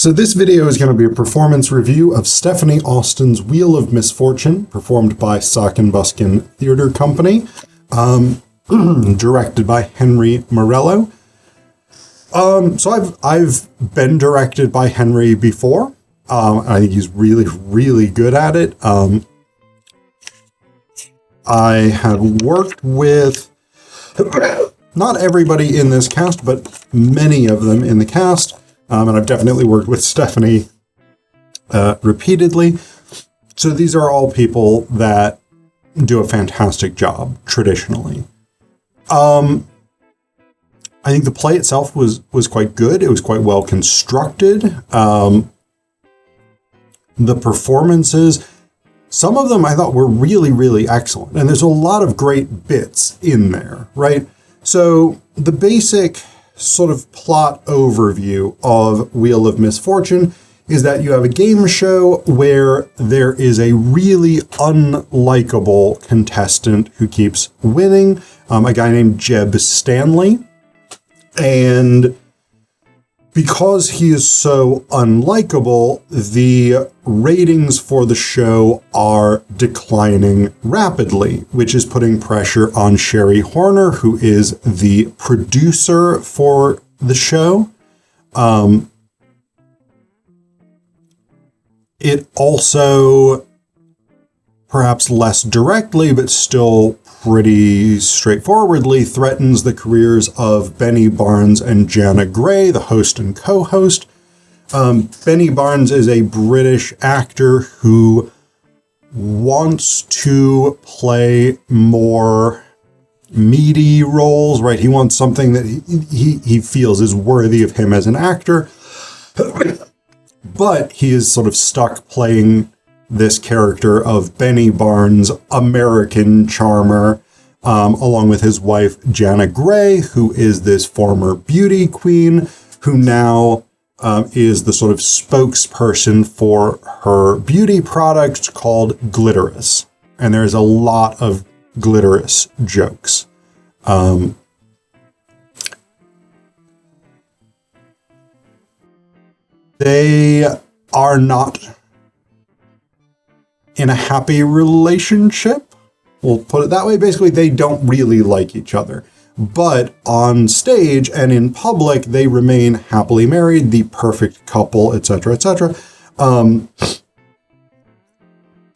So this video is going to be a performance review of Stefanie Austin's Wheel of Misfortune, performed by Zapkin Theater Company, directed by Henry Morello. So I've been directed by Henry before. I think he's really, really good at it. I had worked with not everybody in this cast, but many of them in the cast. And I've definitely worked with Stefanie repeatedly. So these are all people that do a fantastic job traditionally. I think the play itself was quite good. It was quite well constructed. The performances, some of them I thought were really, really excellent. And there's a lot of great bits in there, right? So the basic sort of plot overview of Wheel of Misfortune is that you have a game show where there is a really unlikable contestant who keeps winning, a guy named Jeb Stanley. And because he is so unlikable, the ratings for the show are declining rapidly, which is putting pressure on Sherry Horner, who is the producer for the show. It also, perhaps less directly, but still pretty straightforwardly, threatens the careers of Benny Barnes and Jana Gray, the host and co-host. Benny Barnes is a British actor who wants to play more meaty roles, right? He wants something that he feels is worthy of him as an actor, but he is sort of stuck playing this character of Benny Barnes, American charmer, along with his wife, Jana Gray, who is this former beauty queen, who now is the sort of spokesperson for her beauty product called Glitterous. And there's a lot of Glitterous jokes. They are not in a happy relationship. We'll put it that way. Basically, they don't really like each other. But on stage and in public, they remain happily married, the perfect couple, etc., etc.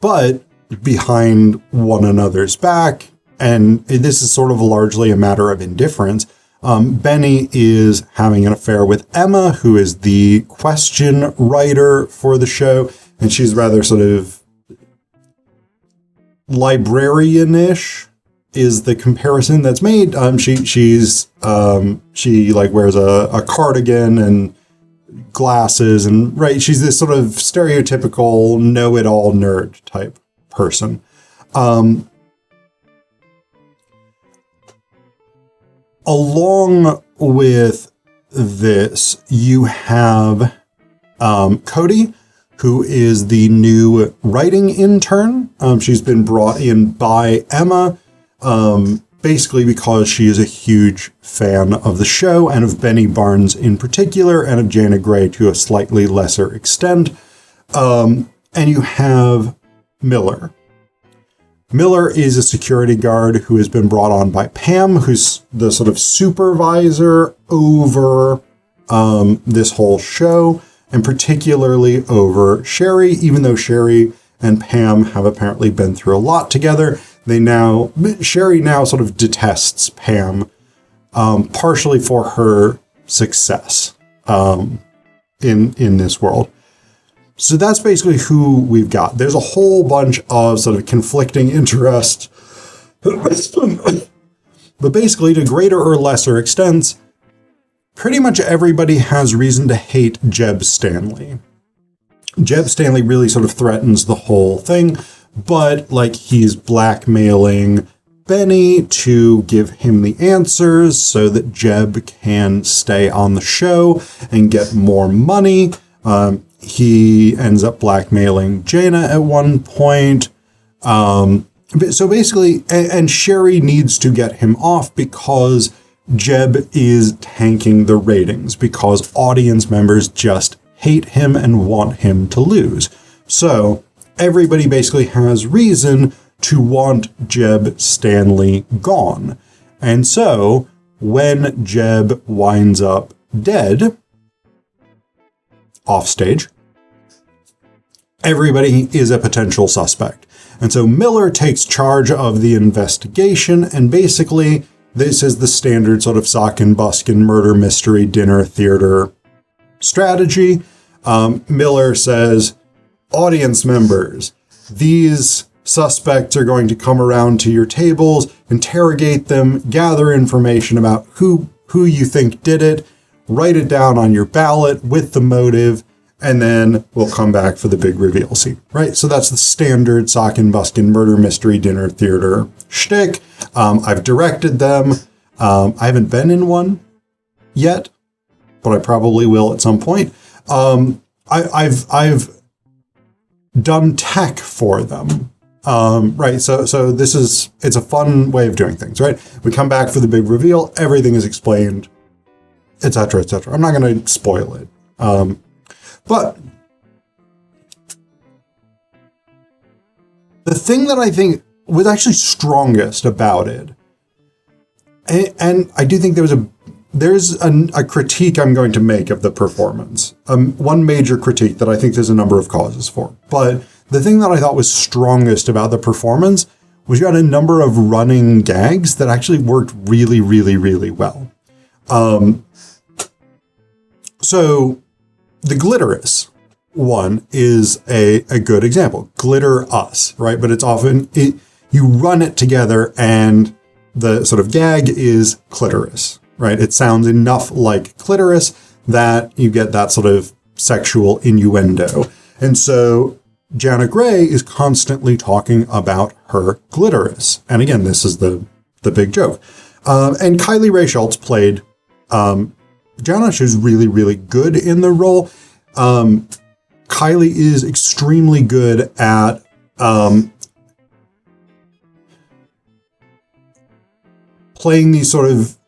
But behind one another's back, and this is sort of largely a matter of indifference, Benny is having an affair with Emma, who is the question writer for the show, and she's rather sort of librarian-ish is the comparison that's made. She like wears a cardigan and glasses, and right, she's this sort of stereotypical know-it-all nerd type person. Along with this, you have Cody, who is the new writing intern. She's been brought in by Emma, basically because she is a huge fan of the show and of Benny Barnes in particular, and of Jana Gray to a slightly lesser extent. And you have Miller. Miller is a security guard who has been brought on by Pam, who's the sort of supervisor over this whole show, and particularly over Sherry. Even though Sherry and Pam have apparently been through a lot together, Sherry now sort of detests Pam, partially for her success in this world. So that's basically who we've got. There's a whole bunch of sort of conflicting interests, but basically to greater or lesser extents, pretty much everybody has reason to hate Jeb Stanley. Jeb Stanley really sort of threatens the whole thing, but like he's blackmailing Benny to give him the answers so that Jeb can stay on the show and get more money. He ends up blackmailing Jana at one point. So basically, and Sherry needs to get him off because Jeb is tanking the ratings, because audience members just hate him and want him to lose. So everybody basically has reason to want Jeb Stanley gone. And so when Jeb winds up dead, offstage, everybody is a potential suspect. And so Miller takes charge of the investigation, and basically this is the standard sort of Zapkin, Buskin, murder, mystery, dinner, theater strategy. Miller says, audience members, these suspects are going to come around to your tables, interrogate them, gather information about who you think did it, write it down on your ballot with the motive, and then we'll come back for the big reveal scene, right? So that's the standard Zapkin, Buskin, murder, mystery, dinner, theater shtick. I've directed them. I haven't been in one yet, but I probably will at some point. I've done tech for them. Right. So it's a fun way of doing things, right? We come back for the big reveal. Everything is explained, et cetera, et cetera. I'm not going to spoil it. But the thing that I think was actually strongest about it, and I do think there's a critique I'm going to make of the performance. One major critique that I think there's a number of causes for. But the thing that I thought was strongest about the performance was you had a number of running gags that actually worked really, really, really well. So the glitterous one is a good example. Glitter us, right? But it's often, you run it together and the sort of gag is clitoris, right? It sounds enough like clitoris that you get that sort of sexual innuendo. And so Jana Gray is constantly talking about her glitterous. And again, this is the big joke. And Kylie Rae Schultz played Jana. She was really, really good in the role. Kylie is extremely good at playing these sort of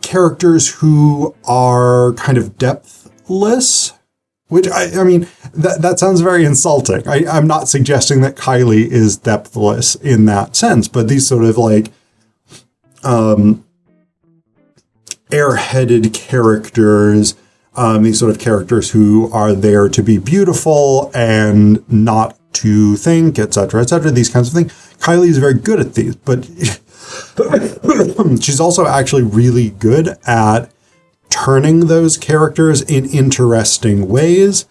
characters who are kind of depthless, which I mean, that sounds very insulting. I'm not suggesting that Kylie is depthless in that sense, but these sort of like airheaded characters, these sort of characters who are there to be beautiful and not to think, et cetera, these kinds of things. Kylie is very good at these, but she's also actually really good at turning those characters in interesting ways.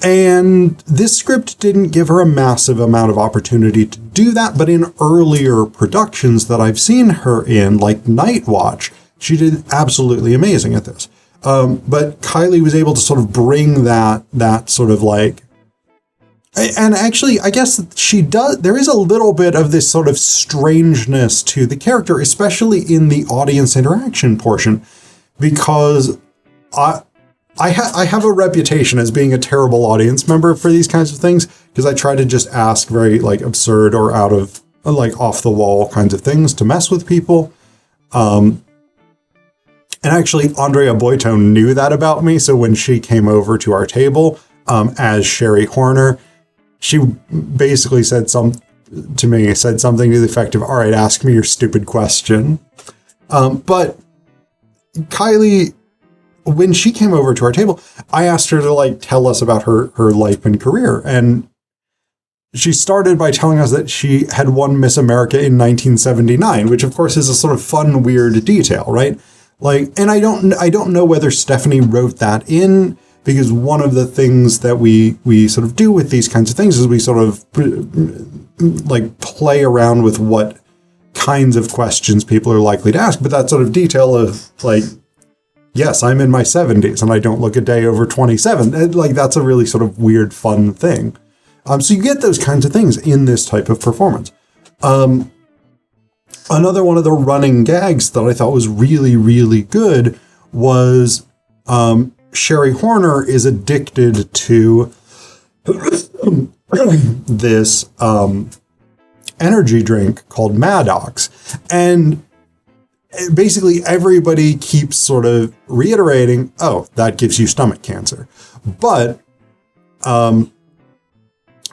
And this script didn't give her a massive amount of opportunity to do that, but in earlier productions that I've seen her in, like Night Watch, she did absolutely amazing at this. But Kylie was able to sort of bring that sort of like, and actually, I guess she does, there is a little bit of this sort of strangeness to the character, especially in the audience interaction portion, because I have a reputation as being a terrible audience member for these kinds of things, because I try to just ask very like absurd or out of like off the wall kinds of things to mess with people. And actually, Andrea Boitone knew that about me. So when she came over to our table as Sherry Horner, she basically said something to the effect of, all right, ask me your stupid question. But Kylie, when she came over to our table, I asked her to like tell us about her life and career. And she started by telling us that she had won Miss America in 1979, which of course is a sort of fun, weird detail, right? Like, and I don't know whether Stefanie wrote that in, because one of the things that we sort of do with these kinds of things is we sort of like play around with what kinds of questions people are likely to ask. But that sort of detail of like, yes, I'm in my 70s and I don't look a day over 27. Like, that's a really sort of weird, fun thing. So you get those kinds of things in this type of performance. Another one of the running gags that I thought was really, really good was Sherry Horner is addicted to this energy drink called Maddox. And basically everybody keeps sort of reiterating, oh, that gives you stomach cancer. But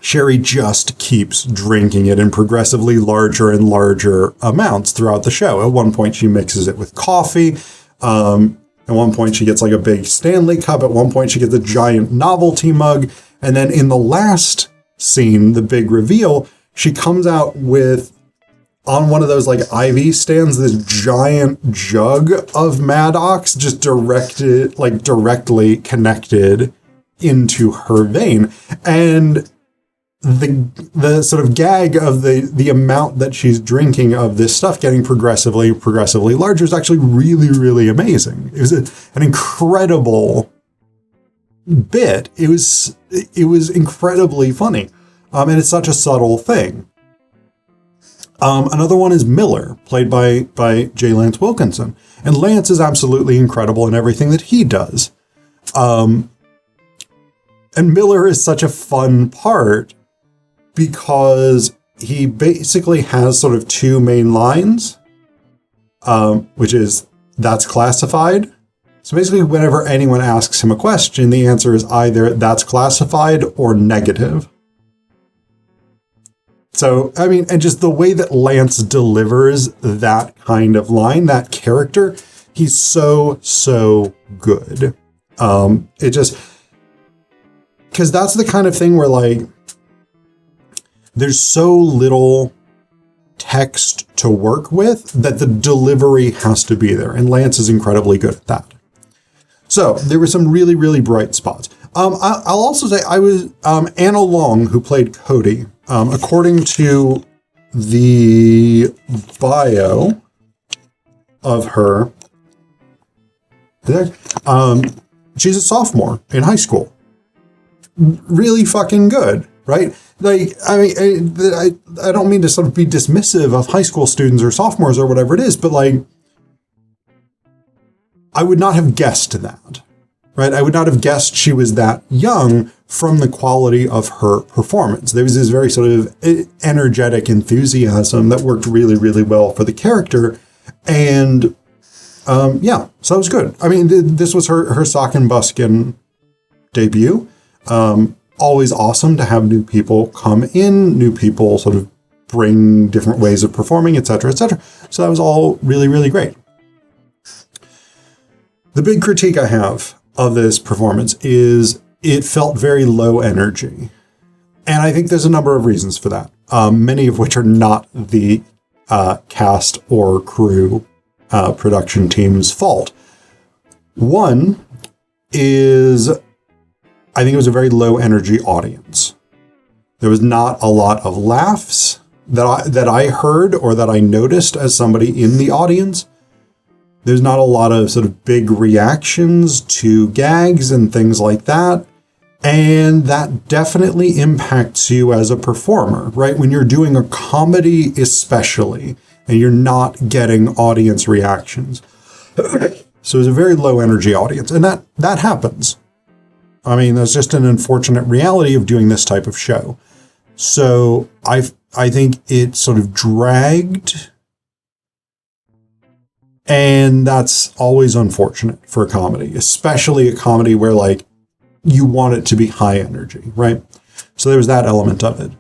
Sherry just keeps drinking it in progressively larger and larger amounts throughout the show. At one point, she mixes it with coffee. At one point, she gets like a big Stanley cup. At one point, she gets a giant novelty mug. And then in the last scene, the big reveal, she comes out with, on one of those like IV stands, this giant jug of Maddox just directly connected into her vein. And the sort of gag of the amount that she's drinking of this stuff getting progressively larger is actually really, really amazing. It was an incredible bit. It was incredibly funny. And it's such a subtle thing. Another one is Miller, played by J. Lance Wilkinson. And Lance is absolutely incredible in everything that he does. And Miller is such a fun part because he basically has sort of two main lines, which is, that's classified. So basically, whenever anyone asks him a question, the answer is either that's classified or negative. So, I mean, and just the way that Lance delivers that kind of line, that character, he's so good. It just, because that's the kind of thing where, like, there's so little text to work with that the delivery has to be there. And Lance is incredibly good at that. So there were some really, really bright spots. I'll also say I was Anna Long, who played Cody. According to the bio of her, there, she's a sophomore in high school. Really fucking good, right? Like, I mean, I don't mean to sort of be dismissive of high school students or sophomores or whatever it is, but like, I would not have guessed that, right? I would not have guessed she was that young from the quality of her performance. There was this very sort of energetic enthusiasm that worked really, really well for the character. And yeah, so it was good. I mean, this was her Sock and Buskin debut. Always awesome to have new people come in, new people sort of bring different ways of performing, et cetera, et cetera. So that was all really, really great. The big critique I have of this performance is it felt very low energy. And I think there's a number of reasons for that, many of which are not the cast or crew production team's fault. One is, I think it was a very low energy audience. There was not a lot of laughs that I heard or that I noticed as somebody in the audience. There's not a lot of sort of big reactions to gags and things like that. And that definitely impacts you as a performer, right? When you're doing a comedy especially, and you're not getting audience reactions. So it's a very low energy audience. And that happens. I mean, that's just an unfortunate reality of doing this type of show. So I think it sort of dragged. And that's always unfortunate for a comedy, especially a comedy where like you want it to be high energy, right? So there was that element of it.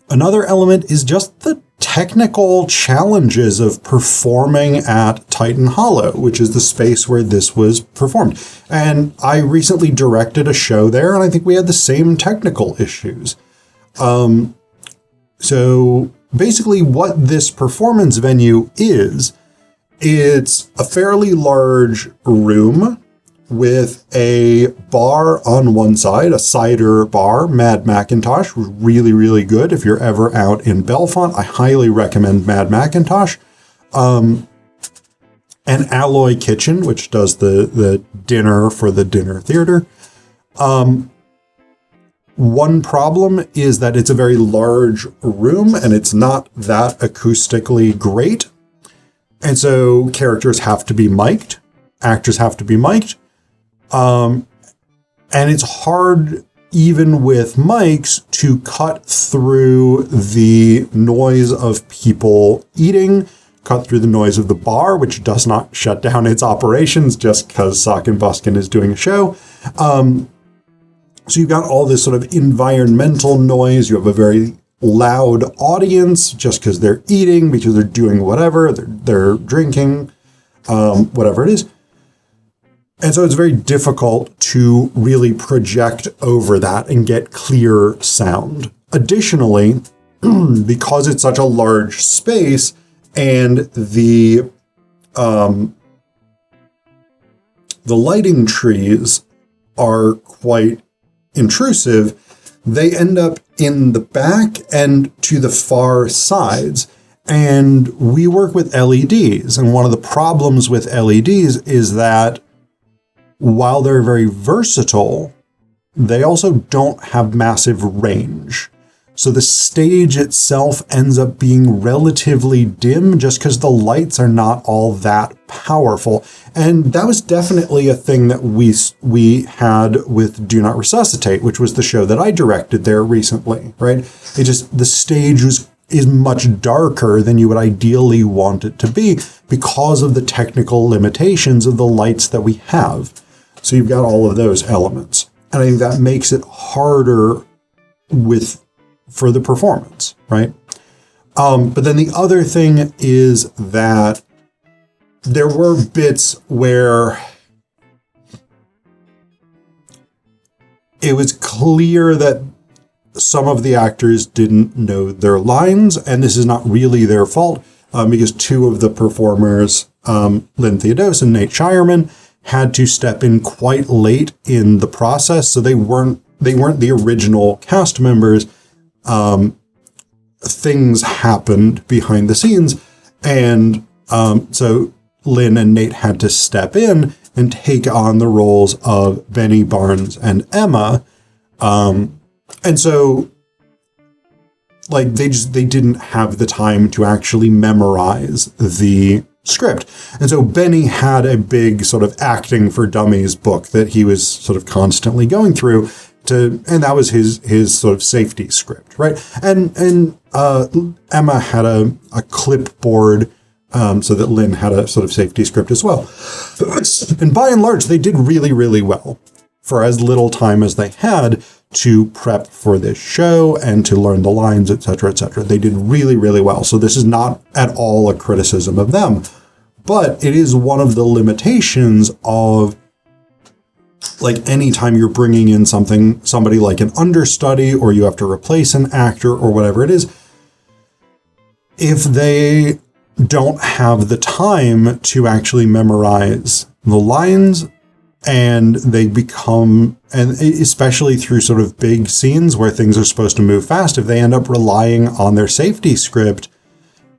Another element is just the technical challenges of performing at Titan Hollow, which is the space where this was performed. And I recently directed a show there, and I think we had the same technical issues. So basically what this performance venue is, it's a fairly large room with a bar on one side, a cider bar, Mad Macintosh, really, really good. If you're ever out in Bellefonte, I highly recommend Mad Macintosh. An Alloy Kitchen, which does the dinner for the dinner theater. One problem is that it's a very large room and it's not that acoustically great. And so characters have to be mic'd, actors have to be mic'd. And it's hard, even with mics, to cut through the noise of people eating, cut through the noise of the bar, which does not shut down its operations just because Sock and Buskin is doing a show. So you've got all this sort of environmental noise. You have a very loud audience just because they're eating, because they're doing whatever, they're drinking, whatever it is. And so it's very difficult to really project over that and get clear sound. Additionally, because it's such a large space and the lighting trees are quite intrusive, they end up in the back and to the far sides. And we work with LEDs. And one of the problems with LEDs is that while they're very versatile, they also don't have massive range. So the stage itself ends up being relatively dim just because the lights are not all that powerful. And that was definitely a thing that we had with Do Not Resuscitate, which was the show that I directed there recently, right? The stage is much darker than you would ideally want it to be because of the technical limitations of the lights that we have. So you've got all of those elements. And I think that makes it harder for the performance, right? But then the other thing is that there were bits where it was clear that some of the actors didn't know their lines, and this is not really their fault, because two of the performers, Lynn Theodos and Nate Shireman, had to step in quite late in the process, so they weren't the original cast members. Things happened behind the scenes, and so Lynn and Nate had to step in and take on the roles of Benny, Barnes, and Emma. And so, like, they didn't have the time to actually memorize the script. And so Benny had a big sort of acting for dummies book that he was sort of constantly going through and that was his sort of safety script, right? And Emma had a clipboard, so that Lynn had a sort of safety script as well. And by and large, they did really, really well for as little time as they had to prep for this show and to learn the lines, et cetera, et cetera. They did really, really well. So this is not at all a criticism of them, but it is one of the limitations of, like, anytime you're bringing in somebody like an understudy, or you have to replace an actor or whatever it is, if they don't have the time to actually memorize the lines, and they become, and especially through sort of big scenes where things are supposed to move fast, if they end up relying on their safety script,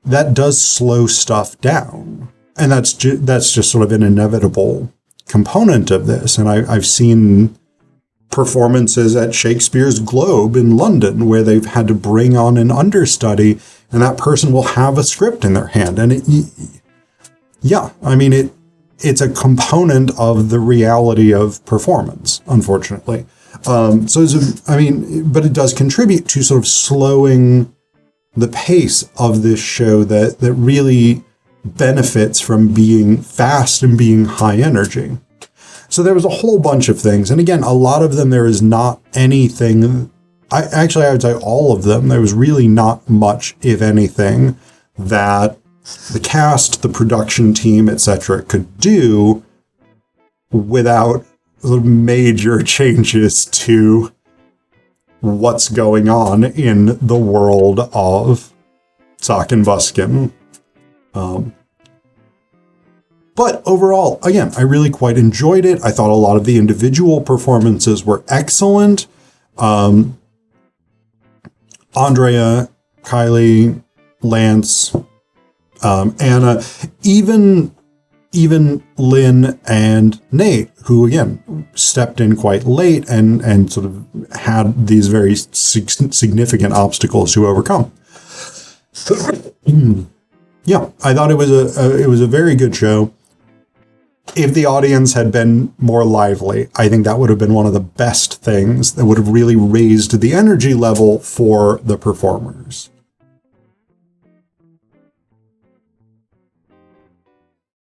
that does slow stuff down. And that's just sort of an inevitable component of this. And I've seen performances at Shakespeare's Globe in London where they've had to bring on an understudy, and that person will have a script in their hand. And it's a component of the reality of performance, unfortunately. But it does contribute to sort of slowing the pace of this show that really benefits from being fast and being high energy. So there was a whole bunch of things. And again, a lot of them, there is not anything. I would say all of them. There was really not much, if anything, that the cast, the production team, etc., could do without major changes to what's going on in the world of Sock and Buskin. But overall, again, I really quite enjoyed it. I thought a lot of the individual performances were excellent. Andrea, Kylie, Lance, Anna, even Lynn and Nate, who again stepped in quite late and sort of had these very significant obstacles to overcome. Yeah, I thought it was a very good show. If the audience had been more lively, I think that would have been one of the best things that would have really raised the energy level for the performers.